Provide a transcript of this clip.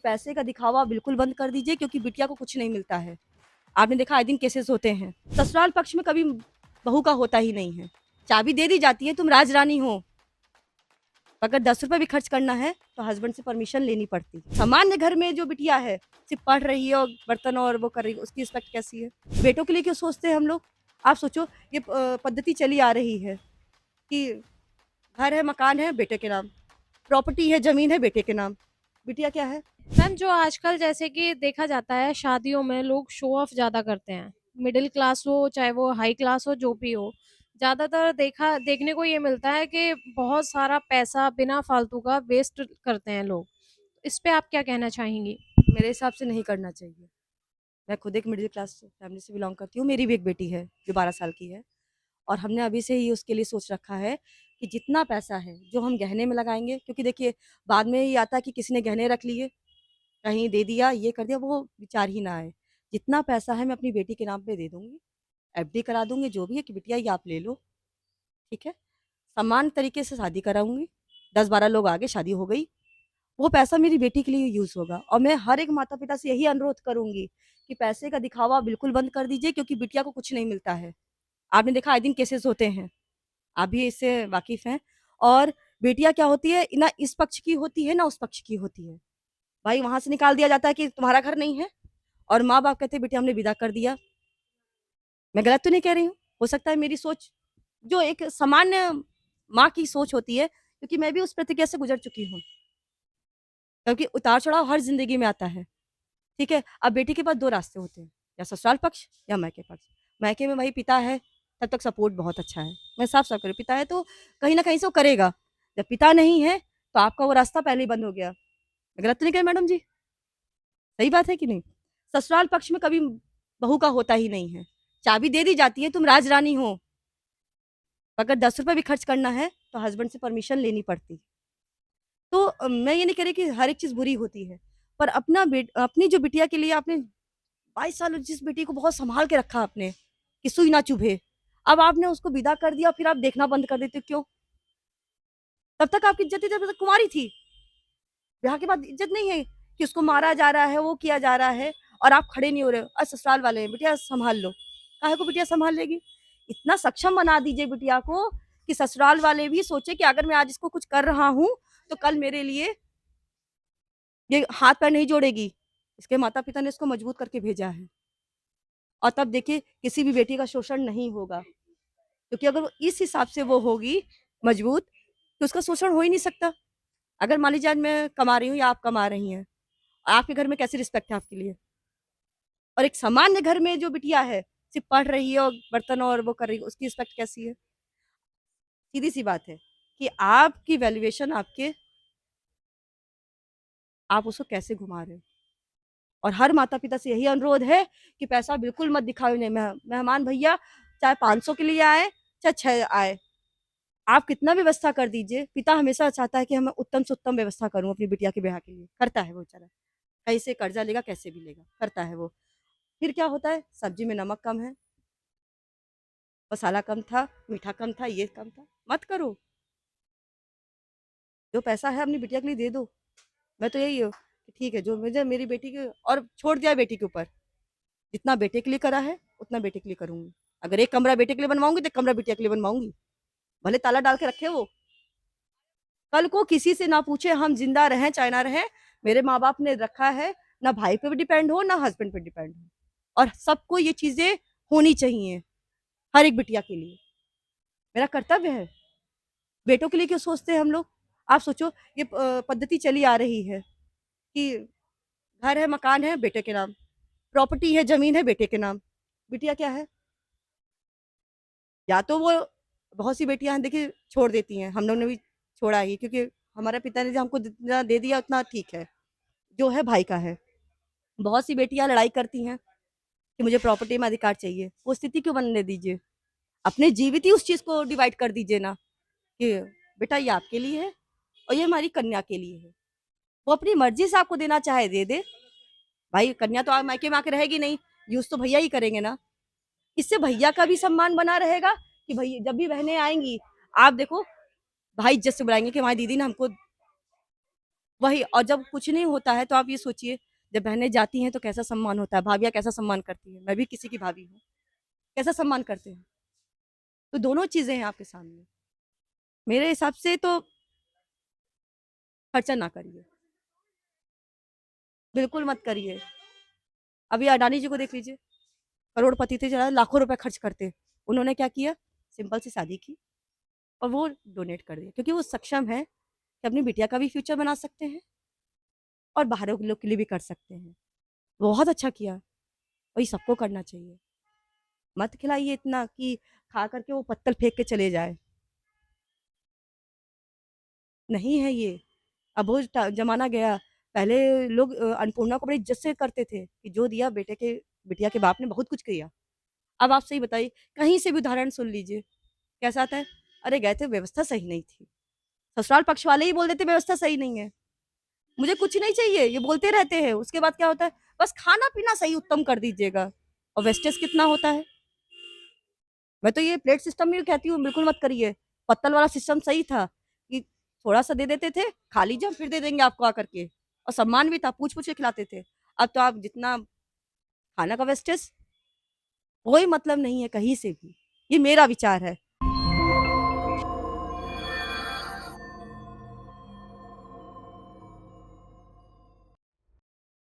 पैसे का दिखावा बिल्कुल बंद कर दीजिए, क्योंकि बिटिया को कुछ नहीं मिलता है। आपने देखा आए दिन केसेस होते हैं। ससुराल पक्ष में कभी बहू का होता ही नहीं है। चाबी दे दी जाती है, तुम राजरानी हो। अगर 10 रुपए भी खर्च करना है तो हस्बैंड से परमिशन लेनी पड़ती। सामान्य घर में जो बिटिया है, सिर्फ पढ़ रही है और बर्तन और वो कर रही है, उसकी रिस्पेक्ट कैसी है? बेटों के लिए क्यों सोचते हैं हम लोग? आप सोचो, ये पद्धति चली आ रही है कि घर है, मकान है, बेटे के नाम, प्रॉपर्टी है, ज़मीन है, बेटे के नाम। बिटिया क्या है? मैम, जो आजकल जैसे कि देखा जाता है शादियों में लोग शो ऑफ ज़्यादा करते हैं। मिडिल क्लास हो चाहे वो हाई क्लास हो, जो भी हो, ज़्यादातर देखने को ये मिलता है कि बहुत सारा पैसा बिना फालतू का वेस्ट करते हैं लोग। इस पे आप क्या कहना चाहेंगी? मेरे हिसाब से नहीं करना चाहिए। मैं खुद एक मिडिल क्लास फैमिली से बिलॉन्ग करती हूँ। मेरी भी एक बेटी है जो 12 साल की है, और हमने अभी से ही उसके लिए सोच रखा है कि जितना पैसा है जो हम गहने में लगाएँगे, क्योंकि देखिए बाद में ये आता है कि किसी ने गहने रख लिए, कहीं दे दिया, ये कर दिया, वो विचार ही ना आए। जितना पैसा है मैं अपनी बेटी के नाम पे दे दूँगी, एफडी करा दूँगी, जो भी है कि बिटिया ये आप ले लो, ठीक है? समान तरीके से शादी कराऊँगी, 10-12 लोग आ गए, शादी हो गई। वो पैसा मेरी बेटी के लिए यूज़ होगा, और मैं हर एक माता-पिता से यही अनुरोध करूँगी कि पैसे का दिखावा बिल्कुल बंद कर दीजिए, क्योंकि बिटिया को कुछ नहीं मिलता है। आपने देखा आए दिन केसेस होते हैं, आप भी इससे वाकिफ़ हैं। और बेटियाँ क्या होती है, ना इस पक्ष की होती है, ना उस पक्ष की होती है। भाई वहाँ से निकाल दिया जाता है कि तुम्हारा घर नहीं है, और माँ-बाप कहते हैं बेटी हमने विदा कर दिया। मैं गलत तो नहीं कह रही हूँ? हो सकता है मेरी सोच जो एक सामान्य माँ की सोच होती है, क्योंकि मैं भी उस प्रक्रिया से गुज़र चुकी हूँ। क्योंकि उतार-चढ़ाव हर ज़िंदगी में आता है, ठीक है? अब बेटी के पास 2 रास्ते होते हैं, या ससुराल पक्ष या मायके पक्ष। मायके में वही पिता है, तब तक सपोर्ट बहुत अच्छा है। मैं साफ-साफ कह रही हूँ, पिता है तो कहीं न कहीं से वो करेगा। जब पिता नहीं है, तो आपका वो रास्ता पहले ही बंद हो गया। मैं गलत तो नहीं कह रही मैडम जी? सही बात है कि नहीं? ससुराल पक्ष में कभी बहू का होता ही नहीं है। चाबी दे दी जाती है, तुम राजरानी हो। अगर 10 रुपए भी खर्च करना है, तो हस्बैंड से परमिशन लेनी पड़ती। तो मैं ये नहीं कह रही कि हर एक चीज़ बुरी होती है, पर अपनी जो बिटिया के लिए आपने 22 साल जिस बेटी को बहुत सँभाल के रखा आपने, कि सुई ना चुभे, अब आपने उसको विदा कर दिया, फिर आप देखना बंद कर देते हो, क्यों? तब तक आपकी इज़्ज़त थी जब तक कुँवारी थी। ब्याह के बाद इज़्ज़त नहीं है कि उसको मारा जा रहा है, वो किया जा रहा है, और आप खड़े नहीं हो रहे हो। ससुराल वाले हैं, बिटिया सँभाल लो। काहे को बिटिया सँभाल लेगी? इतना सक्षम बना दीजिए बिटिया को कि ससुराल वाले भी सोचे कि अगर मैं आज इसको कुछ कर रहा हूँ, तो कल मेरे लिए ये हाथ-पैर नहीं जोड़ेगी। इसके माता-पिता ने इसको मजबूत करके भेजा है, और तब देखिए किसी भी बेटी का शोषण नहीं होगा, क्योंकि अगर वो इस हिसाब से वो होगी मजबूत, तो उसका शोषण हो ही नहीं सकता। अगर मान लीजिए आज मैं कमा रही हूँ या आप कमा रही हैं, आपके घर में कैसी रिस्पेक्ट है आपके लिए? और एक सामान्य घर में जो बिटिया है, सिर्फ़ पढ़ रही है और बर्तन और वो कर रही है, उसकी रिस्पेक्ट कैसी है? सीधी-सी बात है कि आपकी वैल्यूएशन आप उसको कैसे घुमा रहे हो? और हर माता-पिता से यही अनुरोध है कि पैसा बिल्कुल मत दिखाओ इन्हें। मेहमान भैया चाहे 500 के लिए आए, चाहे 6 आए, आप कितना भी व्यवस्था कर दीजिए, पिता हमेशा चाहता है कि मैं उत्तम से उत्तम व्यवस्था करूँ अपनी बिटिया के ब्याह के लिए। करता है वो बेचारा। कहीं से कर्ज़ा लेगा, कैसे भी लेगा, करता है वो। फिर क्या होता है, सब्ज़ी में नमक कम है, मसाला कम था, मीठा कम था, ये कम था। मत करो, जो पैसा है अपनी बिटिया के लिए दे दो। मैं तो यही हूँ कि ठीक है, जो मुझे मेरी बेटी के और छोड़ दिया है बेटी के ऊपर। जितना बेटे के लिए करा है, उतना बेटे के लिए करूँगी। अगर एक कमरा बेटे के लिए बनवाऊँगी, तो एक कमरा बिटिया के लिए बनवाऊँगी। भले ताला डाल के रखे वो। कल को किसी से ना पूछे हम ज़िंदा रहें चाहे ना रहें, मेरे माँ-बाप ने रखा है, ना भाई पे भी डिपेंड हो, ना हस्बैंड पे डिपेंड हो। और सबको ये चीज़ें होनी चाहिए, हर एक बिटिया के लिए। मेरा कर्तव्य है। बेटों के लिए क्यों सोचते हैं हम लोग? आप सोचो, ये पद्धति चली आ रही है कि घर है, मकान है, बेटे के नाम, प्रॉपर्टी है, ज़मीन है, बेटे के नाम। बिटिया क्या है? या तो वो बहुत सी बेटियाँ हैं देखिए छोड़ देती हैं, हम लोग ने भी छोड़ा ही, क्योंकि हमारे पिता ने जो हमको जितना दे दिया उतना ठीक है, जो है भाई का है। बहुत सी बेटियाँ लड़ाई करती हैं कि मुझे प्रॉपर्टी में अधिकार चाहिए, वो स्थिति क्यों बनने दीजिए? अपने जीवित ही उस चीज़ को डिवाइड कर दीजिए ना, कि बेटा ये आपके लिए है और ये हमारी कन्या के लिए है। वो अपनी मर्ज़ी से आपको देना चाहे दे दे, भाई कन्या तो मायके में आके रहेगी नहीं, यूज़ तो भैया ही करेंगे ना। इससे भैया का भी सम्मान बना रहेगा कि भई जब भी बहनें आएँगी, आप देखो भाई इज़्ज़त से बुलाएँगे कि हमारी दीदी ने हमको वही, और जब कुछ नहीं होता है तो आप ये सोचिए, जब बहनें जाती हैं तो कैसा सम्मान होता है, भाभियाँ कैसा सम्मान करती हैं। मैं भी किसी की भाभी हूँ, कैसा सम्मान करते हैं। तो दोनों चीज़ें हैं आपके सामने। मेरे हिसाब से तो खर्चा ना करिए, बिल्कुल मत करिए। अभी अडानी जी को देख लीजिए, करोड़पति थे, ज़रा लाखों रुपए खर्च करते। उन्होंने क्या किया? सिंपल सी शादी की और वो डोनेट कर दिया, क्योंकि वो सक्षम हैं कि अपनी बिटिया का भी फ्यूचर बना सकते हैं और बाहरों के लोग के लिए भी कर सकते हैं। बहुत अच्छा किया, वही सबको करना चाहिए। मत खिलाइए इतना कि खा करके वो पत्तल फेंक के चले जाए। नहीं है ये, अब वो ज़माना गया। पहले लोग अन्नपूर्णा को बड़ी इज़्ज़त से करते थे कि जो दिया बिटिया के बाप ने बहुत कुछ किया। अब आप सही बताइए, कहीं से भी उदाहरण सुन लीजिए, कैसा आता है? अरे गए थे, व्यवस्था सही नहीं थी। ससुराल पक्ष वाले ही बोल देते व्यवस्था सही नहीं है। मुझे कुछ नहीं चाहिए, ये बोलते रहते हैं। उसके बाद क्या होता है? बस खाना-पीना सही उत्तम कर दीजिएगा, और वेस्टेज कितना होता है। मैं तो ये प्लेट सिस्टम भी कहती हूँ बिल्कुल मत करिए। पत्तल वाला सिस्टम सही था कि थोड़ा-सा दे देते थे, खा लीजिए हम फिर दे देंगे आपको आकर के, और सम्मान भी था, पूछ-पूछ के खिलाते थे। अब तो आप जितना खाना का वेस्टेज, कोई मतलब नहीं है कहीं से भी। ये मेरा विचार है।